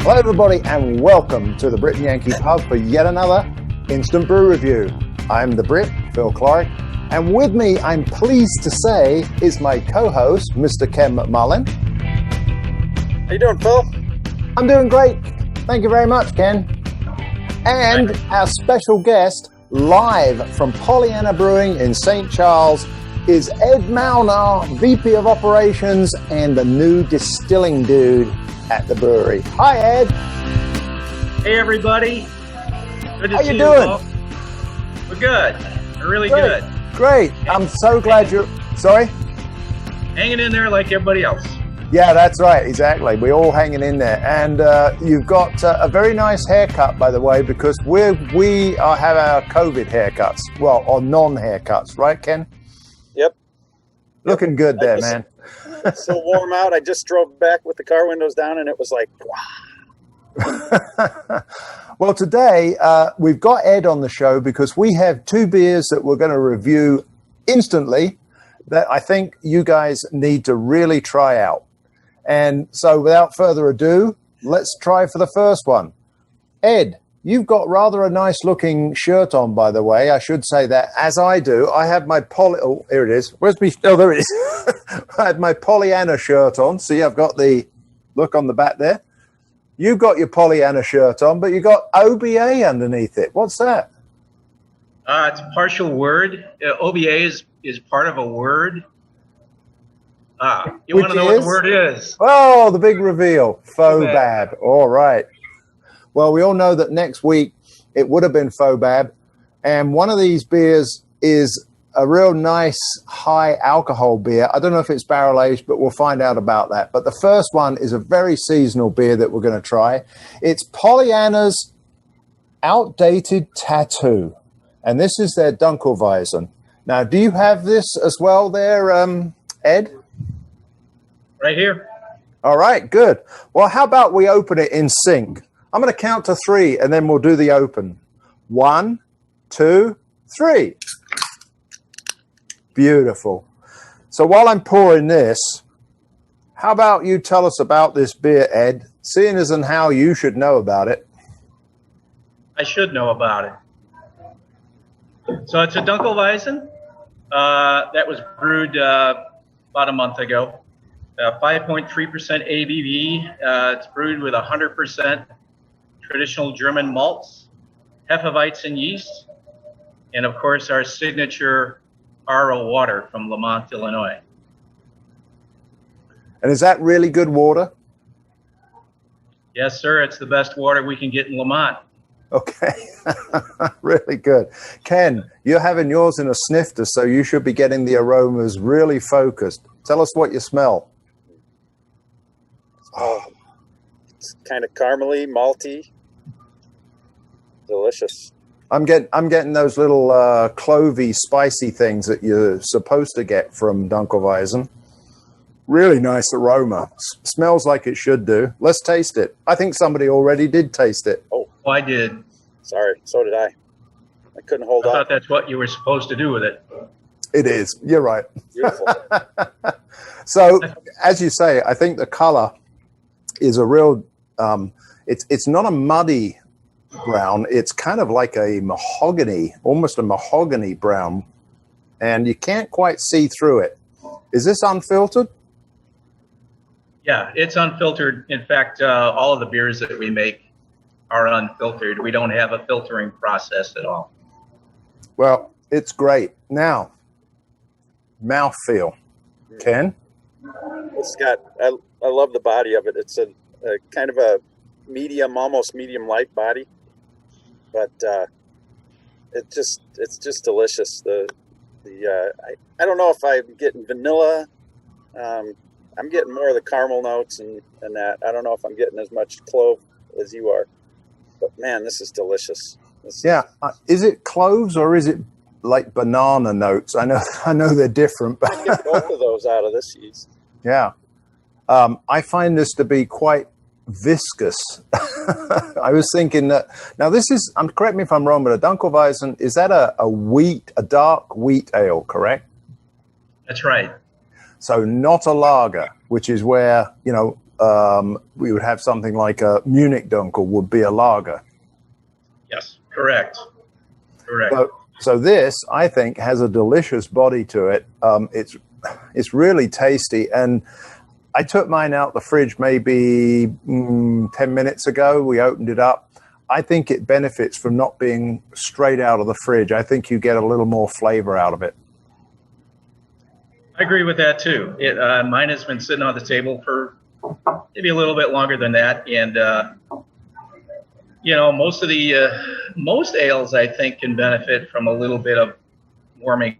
Hello everybody and welcome to the Brit and Yankee Pub for yet another Instant Brew review. I'm the Brit, Phil Clark, and with me, I'm pleased to say, is my co-host, Mr. Ken McMullen. How you doing, Phil? I'm doing great. Thank you very much, Ken. And our special guest, live from Pollyanna Brewing in St. Charles, is Ed Malnar, VP of Operations and the new distilling dude at the brewery. Hi, Ed. Hey, everybody. Good to How see you doing? all. We're good. We're really good. Great. I'm so glad you're... Sorry? Hanging in there like everybody else. Yeah, that's right. Exactly. We're all hanging in there. And you've got a very nice haircut, by the way, because we have our COVID haircuts. Well, or non-haircuts. Right, Ken? Yep. Looking good there, man. It's so warm out. I just drove back with the car windows down, and it was like, wow. Well, today we've got Ed on the show because we have two beers that we're going to review instantly that I think you guys need to really try out. And so without further ado, let's try for the first one. Ed, you've got rather a nice looking shirt on, by the way. I should say that, as I do. I have my oh, here it is. Where's me? Oh, there it is. I had my Pollyanna shirt on. See, I've got the look on the back there. You've got your Pollyanna shirt on, but you got OBA underneath it. What's that? It's a partial word. OBA is part of a word. You want to know what the word is? Oh, the big reveal. Faux-bab. All right. Well, we all know that next week it would have been Faux-bab. And one of these beers is a real nice high alcohol beer. I don't know if it's barrel aged, but we'll find out about that. But the first one is a very seasonal beer that we're going to try. It's Pollyanna's Outdated Tattoo. And this is their dunkelweizen. Now, do you have this as well there, Ed? Right here. All right, good. Well, how about we open it in sync? I'm going to count to 3, and then we'll do the open. 1, 2, 3. Beautiful. So while I'm pouring this, how about you tell us about this beer, Ed, seeing as and how you should know about it. I should know about it. So it's a dunkelweizen that was brewed about a month ago. 5.3% ABV. It's brewed with 100% traditional German malts, Hefeweizen yeast, and of course our signature RO water from Lamont, Illinois. And is that really good water? Yes, sir. It's the best water we can get in Lamont. Okay. Really good. Ken, you're having yours in a snifter, so you should be getting the aromas really focused. Tell us what you smell. Oh, it's kind of caramely, malty, delicious. I'm getting those little clovey, spicy things that you're supposed to get from dunkelweizen. Really nice aroma. Smells like it should do. Let's taste it. I think somebody already did taste it. Oh, I did. Sorry, so did I. I couldn't hold on. I thought that's what you were supposed to do with it. It is. You're right. Beautiful. So, as you say, I think the color is a real. It's not a muddy brown. It's kind of like a mahogany, almost a mahogany brown, and you can't quite see through it. Is this unfiltered? Yeah, it's unfiltered. In fact, all of the beers that we make are unfiltered. We don't have a filtering process at all. Well, it's great. Now, mouthfeel. Ken? It's got, I love the body of it. It's a kind of a medium, almost medium light body, but it's just delicious. I don't know if I'm getting vanilla. I'm getting more of the caramel notes and that. I don't know if I'm getting as much clove as you are, but man, this is delicious. Is it cloves or is it like banana notes? I know they're different, but I get both of those out of this yeast. Yeah. I find this to be quite viscous. I was thinking that now this is, correct me if I'm wrong, but a dunkelweizen, is that a dark wheat ale, correct? That's right. So not a lager, which is where, we would have something like a Munich Dunkel would be a lager. Yes, correct. So this, I think, has a delicious body to it. It's really tasty. And I took mine out the fridge maybe 10 minutes ago. We opened it up. I think it benefits from not being straight out of the fridge. I think you get a little more flavor out of it. I agree with that too. Mine has been sitting on the table for maybe a little bit longer than that, and most ales I think can benefit from a little bit of warming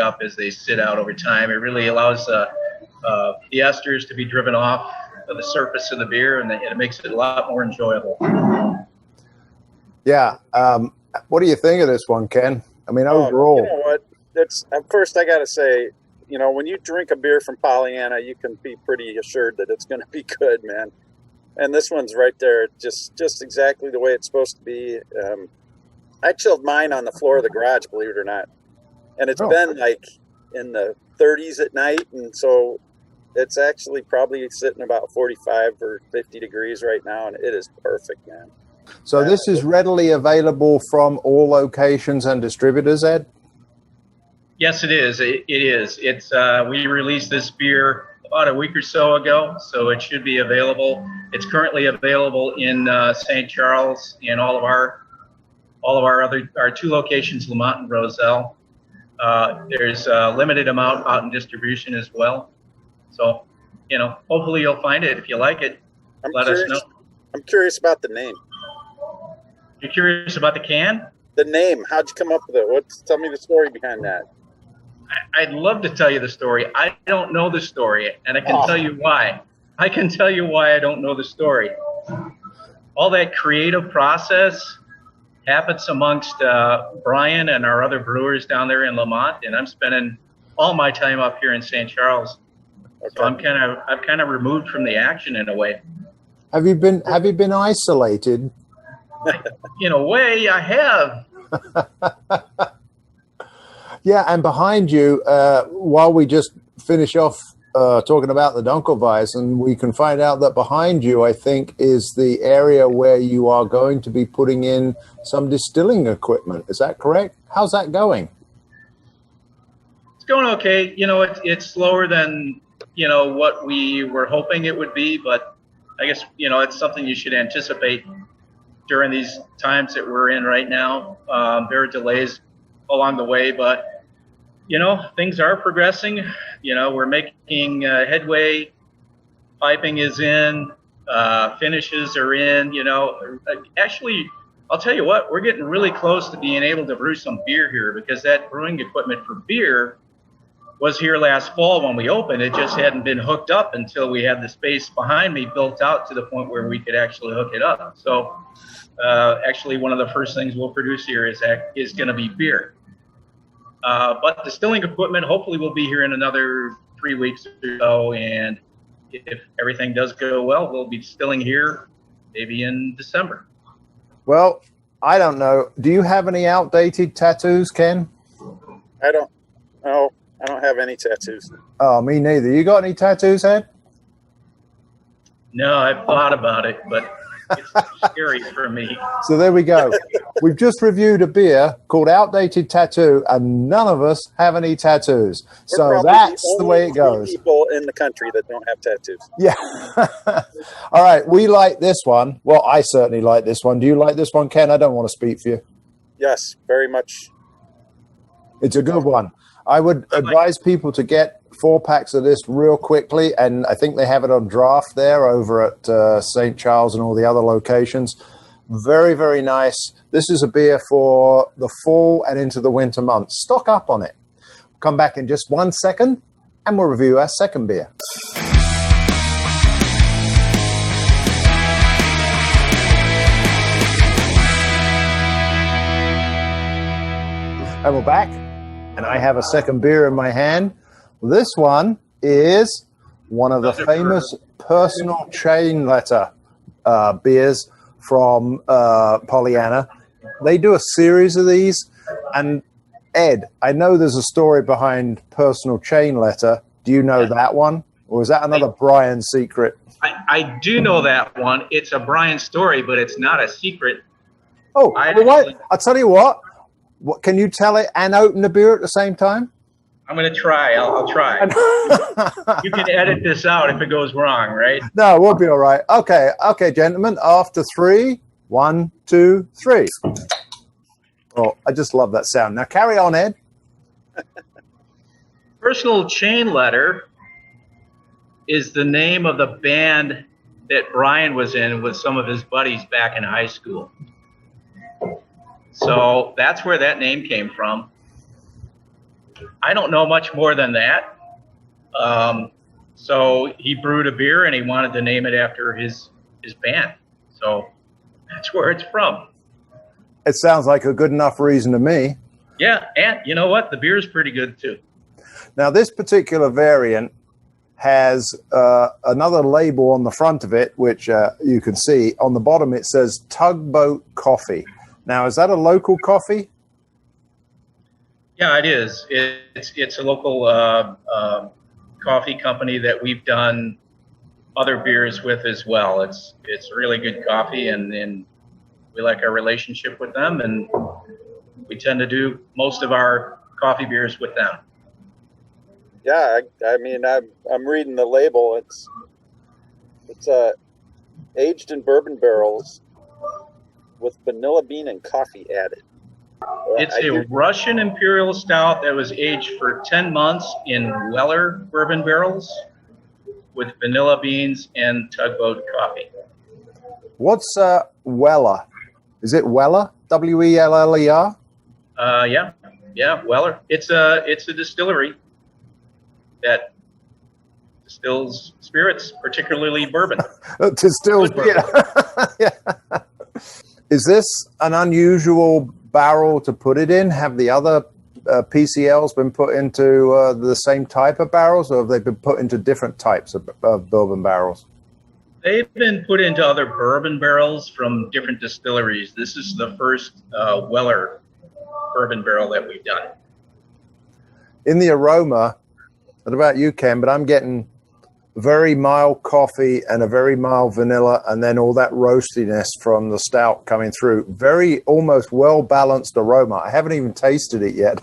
up as they sit out over time. It really allows the esters to be driven off of the surface of the beer, and it makes it a lot more enjoyable. Yeah. What do you think of this one, Ken? I mean, overall. You know what? First I got to say, when you drink a beer from Pollyanna, you can be pretty assured that it's going to be good, man. And this one's right there, just exactly the way it's supposed to be. I chilled mine on the floor of the garage, believe it or not. And it's been like in the 30s at night. And so it's actually probably sitting about 45 or 50 degrees right now. And it is perfect, man. So this is readily available from all locations and distributors, Ed? Yes, it is. It is. We released this beer about a week or so ago, so it should be available. It's currently available in St. Charles and all of our our two locations, Lamont and Roselle. There's a limited amount out in distribution as well. So, hopefully you'll find it. If you like it, let us know. I'm curious about the name. You're curious about the can? The name. How'd you come up with it? Tell me the story behind that. I'd love to tell you the story. I don't know the story, and I can tell you why. I can tell you why I don't know the story. All that creative process happens amongst Brian and our other brewers down there in Lamont, and I'm spending all my time up here in St. Charles. Okay. So I'm kind of removed from the action in a way. Have you been isolated? In a way, I have. Yeah, and behind you, while we just finish off talking about the dunkelweizen, we can find out that behind you, I think, is the area where you are going to be putting in some distilling equipment. Is that correct? How's that going? It's going okay. It's slower than, what we were hoping it would be, but I guess, it's something you should anticipate during these times that we're in right now. There are delays along the way, but things are progressing. We're making headway. Piping is in, finishes are in. Actually, I'll tell you what, we're getting really close to being able to brew some beer here, because that brewing equipment for beer was here last fall when we opened. It just hadn't been hooked up until we had the space behind me built out to the point where we could actually hook it up. So actually, one of the first things we'll produce here is going to be beer. But distilling equipment hopefully will be here in another 3 weeks or so, and if everything does go well, we'll be distilling here maybe in December. Well, I don't know. Do you have any outdated tattoos, Ken? I don't have any tattoos. Oh, me neither. You got any tattoos, Ed? No, I've thought about it, but it's scary for me. So there we go. We've just reviewed a beer called Outdated Tattoo, and none of us have any tattoos. So that's the way it goes. People in the country that don't have tattoos. Yeah. All right. We like this one. Well, I certainly like this one. Do you like this one, Ken? I don't want to speak for you. Yes, very much. It's a good one. I would advise people to get 4 packs of this real quickly, and I think they have it on draft there over at St. Charles and all the other locations. Very, very nice. This is a beer for the fall and into the winter months. Stock up on it. We'll come back in just 1 second, and we'll review our second beer. And we're back. And I have a second beer in my hand. This one is one of the famous personal chain letter beers from Pollyanna. They do a series of these. And Ed, I know there's a story behind personal chain letter. Do you know that one? Or is that another Brian secret? I do know that one. It's a Brian story, but it's not a secret. Oh, well, what? I'll tell you what. What can you tell it and open the beer at the same time? I'm going to try. I'll try. You can edit this out if it goes wrong, right? No, we'll be all right. Okay, gentlemen. After 3, 1, 2, 3. Oh, I just love that sound. Now carry on, Ed. Personal Chain Letter is the name of the band that Brian was in with some of his buddies back in high school. So that's where that name came from. I don't know much more than that. So he brewed a beer and he wanted to name it after his band. So that's where it's from. It sounds like a good enough reason to me. Yeah, and you know what? The beer is pretty good too. Now, this particular variant has another label on the front of it, which you can see. On the bottom, it says Tugboat Coffee. Now, is that a local coffee? Yeah, it is. It's a local coffee company that we've done other beers with as well. It's really good coffee, and we like our relationship with them, and we tend to do most of our coffee beers with them. Yeah, I mean, I'm reading the label. It's aged in bourbon barrels with vanilla bean and coffee added. It's a Russian Imperial Stout that was aged for 10 months in Weller bourbon barrels with vanilla beans and Tugboat coffee. What's Weller? Is it Weller? W-E-L-L-E-R? Yeah, Weller. It's a distillery that distills spirits, particularly bourbon. Distills beer. Yeah. Is this an unusual barrel to put it in? Have the other PCLs been put into the same type of barrels, or have they been put into different types of bourbon barrels? They've been put into other bourbon barrels from different distilleries. This is the first Weller bourbon barrel that we've done. In the aroma, I don't know about you, Ken, but I'm getting very mild coffee and a very mild vanilla, and then all that roastiness from the stout coming through. Very almost well-balanced aroma. I haven't even tasted it yet.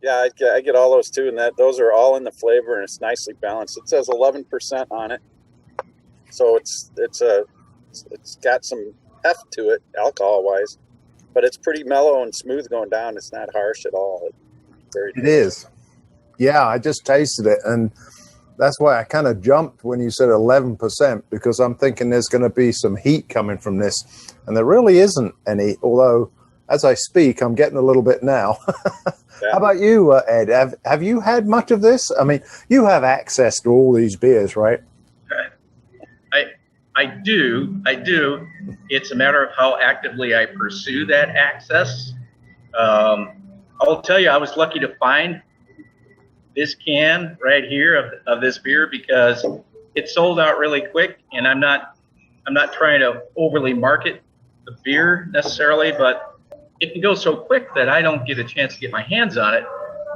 Yeah, I get all those too, and those are all in the flavor, and it's nicely balanced. It says 11% on it, so it's got some heft to it, alcohol-wise, but it's pretty mellow and smooth going down. It's not harsh at all. It is. Yeah, I just tasted it, and that's why I kind of jumped when you said 11%, because I'm thinking there's going to be some heat coming from this, and there really isn't any, although as I speak, I'm getting a little bit now. Yeah. How about you, Ed? Have you had much of this? I mean, you have access to all these beers, right? I do. It's a matter of how actively I pursue that access. I'll tell you, I was lucky to find this can right here of this beer because it sold out really quick, and I'm not trying to overly market the beer necessarily, but it can go so quick that I don't get a chance to get my hands on it.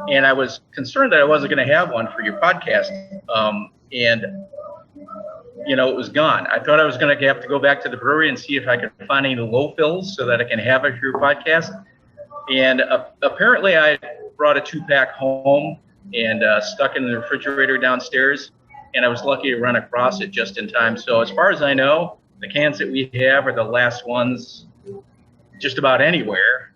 And I was concerned that I wasn't going to have one for your podcast. And it was gone. I thought I was going to have to go back to the brewery and see if I could find any low fills so that I can have it for your podcast. And apparently I brought a 2-pack home and stuck it in the refrigerator downstairs. And I was lucky to run across it just in time. So as far as I know, the cans that we have are the last ones just about anywhere.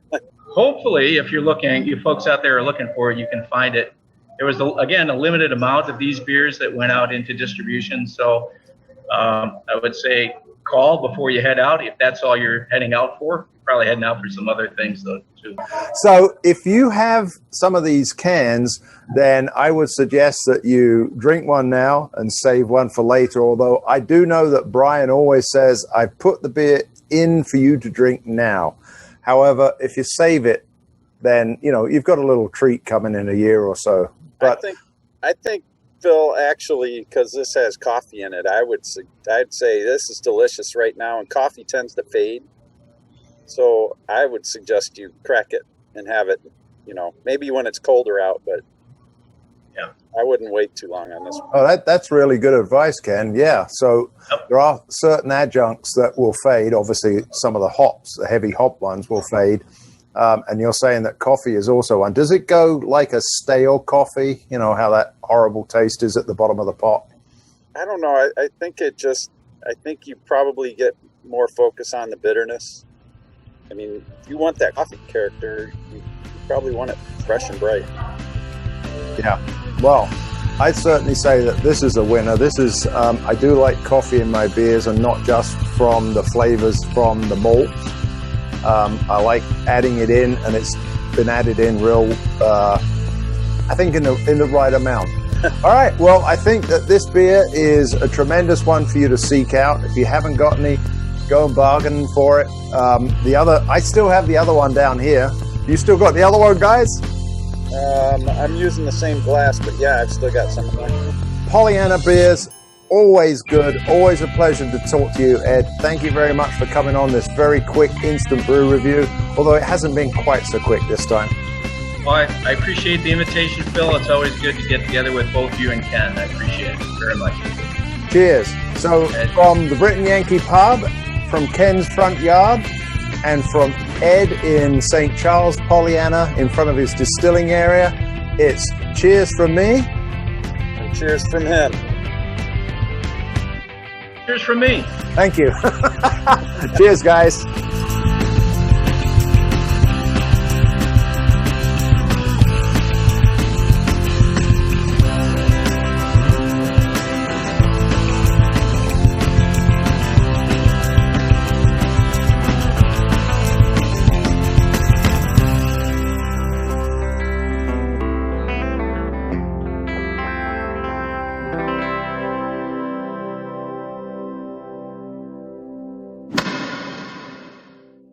Hopefully, if you folks out there are looking for it, you can find it. There was, again, a limited amount of these beers that went out into distribution. So I would say call before you head out. If that's all you're heading out for, you're probably heading out for some other things though, too. So if you have some of these cans, then I would suggest that you drink one now and save one for later. Although I do know that Brian always says, I put the beer in for you to drink now. However, if you save it, then you've got a little treat coming in a year or so. But I think Phil, actually, because this has coffee in it, I'd say this is delicious right now, and coffee tends to fade. So I would suggest you crack it and have it, maybe when it's colder out, but I wouldn't wait too long on this one. Oh, that's really good advice, Ken. Yeah. So Yep. there are certain adjuncts that will fade. Obviously, some of the hops, the heavy hop ones, will fade. And you're saying that coffee is also one. Does it go like a stale coffee? You know, how that horrible taste is at the bottom of the pot? I don't know. I think I think you probably get more focus on the bitterness. I mean, if you want that coffee character, you probably want it fresh and bright. Yeah. Well, I'd certainly say that this is a winner. This is, I do like coffee in my beers, and not just from the flavors from the malts. I like adding it in, and it's been added in real, I think in the right amount. All right. Well, I think that this beer is a tremendous one for you to seek out. If you haven't got any, go and bargain for it. I still have the other one down here. You still got the other one, guys? I'm using the same glass, but yeah, I've still got some of mine. Pollyanna beers, always good. Always a pleasure to talk to you, Ed. Thank you very much for coming on this very quick Instant Brew review, although it hasn't been quite so quick this time. Well, I appreciate the invitation, Phil. It's always good to get together with both you and Ken. I appreciate it very much. Cheers. So from the Britain Yankee Pub, from Ken's front yard, and from Ed in St. Charles, Pollyanna, in front of his distilling area, it's cheers from me. And cheers from him. Cheers from me. Thank you. Cheers, guys.